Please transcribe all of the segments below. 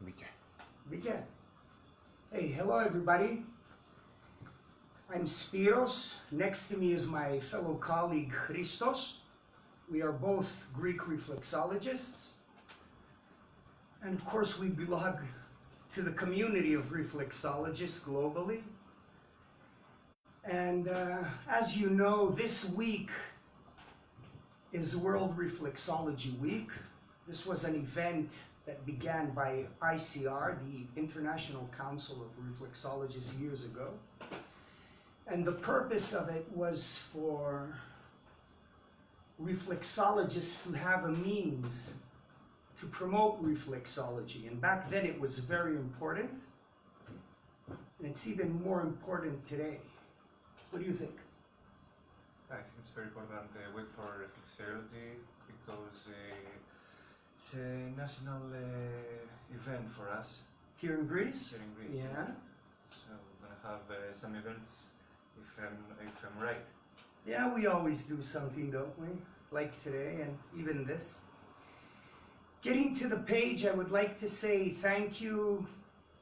Μπήκε. Begin. Hey, hello everybody. I'm Spiros. Next to me is my fellow colleague Christos. We are both Greek reflexologists. And of course we belong to the community of reflexologists globally. And as you know, this week is World Reflexology Week. This was an event that began by ICR, the International Council of Reflexologists, years ago. And the purpose of it was for reflexologists to have a means to promote reflexology. And back then it was very important, and it's even more important today. What do you think? I think it's very important week for reflexology because it's a national event for us Here in Greece? here in Greece. Yeah. So we're gonna have some events if I'm right. Yeah, we always do something, don't we? Like today and even this. Getting to the page, I would like to say thank you.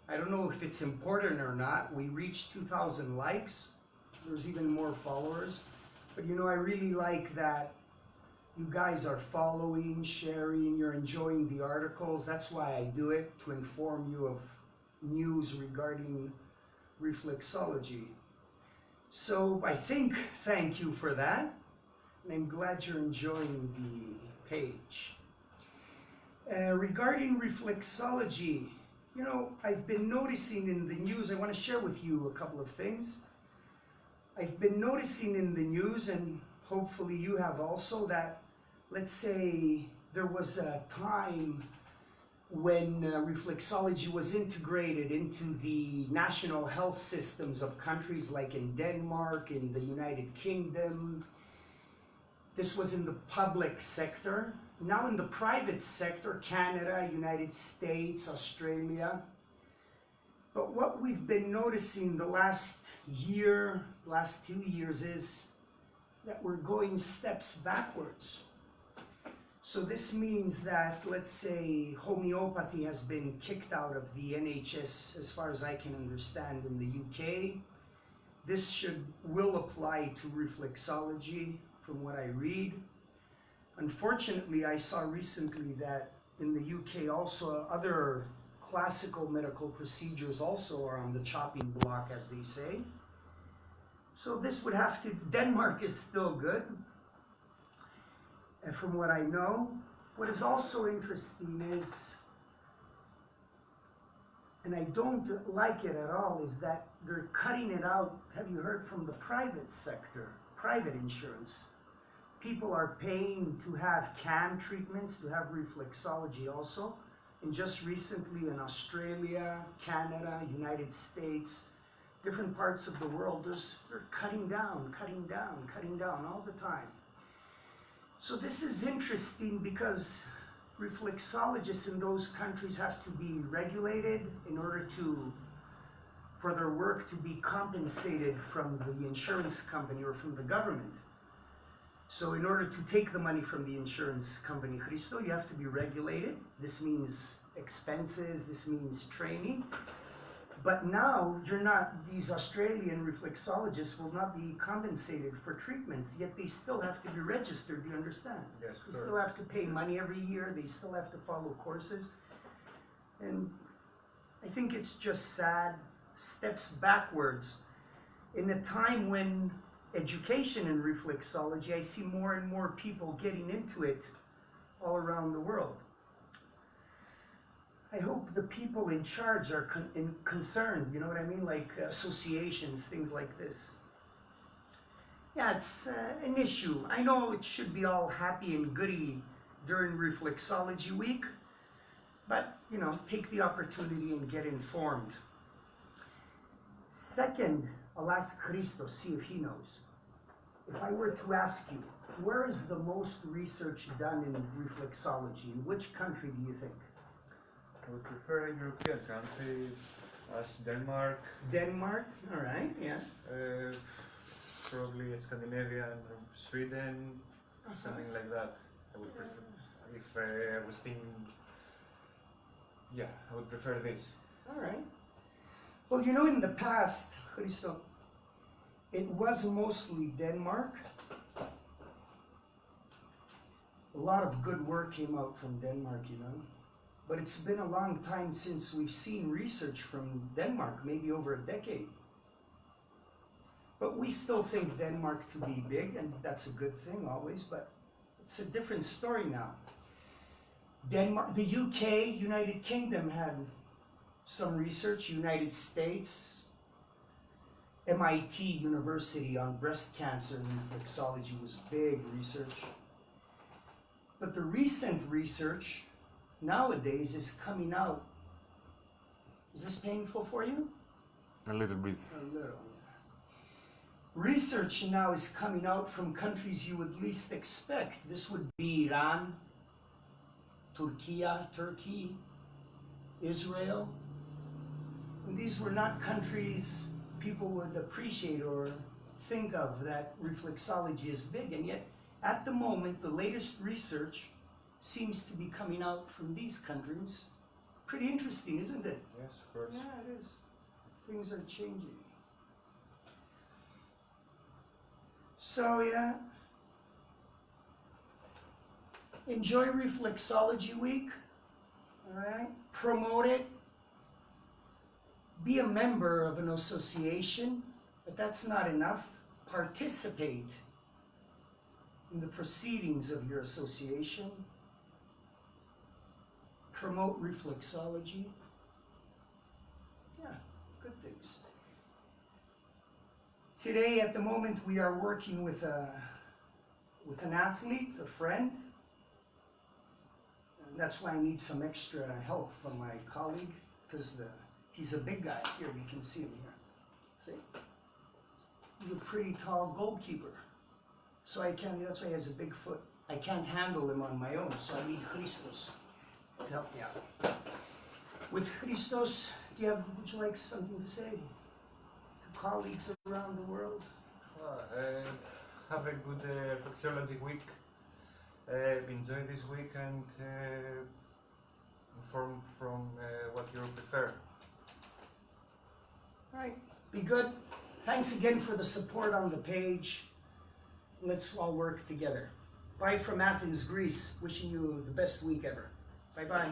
I don't know if it's important or not. We reached 2,000 likes. There's even more followers. But you know, I really like that you guys are following, sharing, you're enjoying the articles. That's why I do it, to inform you of news regarding reflexology. So I think thank you for that. And I'm glad you're enjoying the page. Regarding reflexology, you know, I've been noticing in the news, I want to share with you a couple of things. I've been noticing in the news, and hopefully you have also, that, let's say, there was a time when reflexology was integrated into the national health systems of countries like in Denmark, in the United Kingdom. This was in the public sector. Now in the private sector, Canada, United States, Australia. But what we've been noticing the last year, last 2 years, is that we're going steps backwards. So this means that, let's say, homeopathy has been kicked out of the NHS, as far as I can understand, in the UK. This will apply to reflexology, from what I read. Unfortunately, I saw recently that in the UK also other classical medical procedures also are on the chopping block, as they say. So this would have to, Denmark is still good. And from what I know, what is also interesting is, and I don't like it at all, is that they're cutting it out. Have you heard from the private sector, private insurance? People are paying to have CAM treatments, to have reflexology also. And just recently in Australia, Canada, United States, different parts of the world, they're cutting down all the time. So this is interesting because reflexologists in those countries have to be regulated in order for their work to be compensated from the insurance company or from the government. So in order to take the money from the insurance company, Christo, you have to be regulated. This means expenses, this means training. But now these Australian reflexologists will not be compensated for treatments, yet they still have to be registered, do you understand? Yes, they still have to pay money every year, they still have to follow courses. And I think it's just sad, steps backwards. In a time when education in reflexology, I see more and more people getting into it all around the world. I hope the people in charge are concerned, you know what I mean, like associations, things like this. Yeah, it's an issue. I know it should be all happy and goody during Reflexology Week, but, you know, take the opportunity and get informed. Second, I'll ask Christos, see if he knows. If I were to ask you, where is the most research done in reflexology? In which country do you think? I would prefer a European country as Denmark. Denmark, all right, yeah. Probably Scandinavia and Sweden, something like that. I would prefer, if I was thinking Yeah, I would prefer this. All right. Well, you know, in the past, Christo, it was mostly Denmark. A lot of good work came out from Denmark, you know. But it's been a long time since we've seen research from Denmark, maybe over a decade. But we still think Denmark to be big, and that's a good thing always, but it's a different story now. Denmark, the UK, United Kingdom had some research, United States, MIT University on breast cancer and reflexology was big research. But the recent research nowadays is coming out. Is this painful for you? A little bit. A little. Research now is coming out from countries you would least expect. This would be Iran, Turkey, Israel. And these were not countries people would appreciate or think of that reflexology is big, and yet at the moment the latest research seems to be coming out from these countries. Pretty interesting, isn't it? Yes, of course. Yeah, it is. Things are changing. So yeah, enjoy Reflexology Week, all right? Promote it. Be a member of an association, but that's not enough. Participate in the proceedings of your association. Promote reflexology. Yeah, good things. Today, at the moment, we are working with an athlete, a friend. And that's why I need some extra help from my colleague, because he's a big guy. Here, you can see him here. See? He's a pretty tall goalkeeper. So that's why he has a big foot. I can't handle him on my own, so I need Christos to help me out. With Christos, would you like something to say to colleagues around the world? Have a good reflexology week. Enjoy this week and inform from what you prefer. All right, be good. Thanks again for the support on the page. Let's all work together. Bye from Athens, Greece. Wishing you the best week ever. Bye-bye.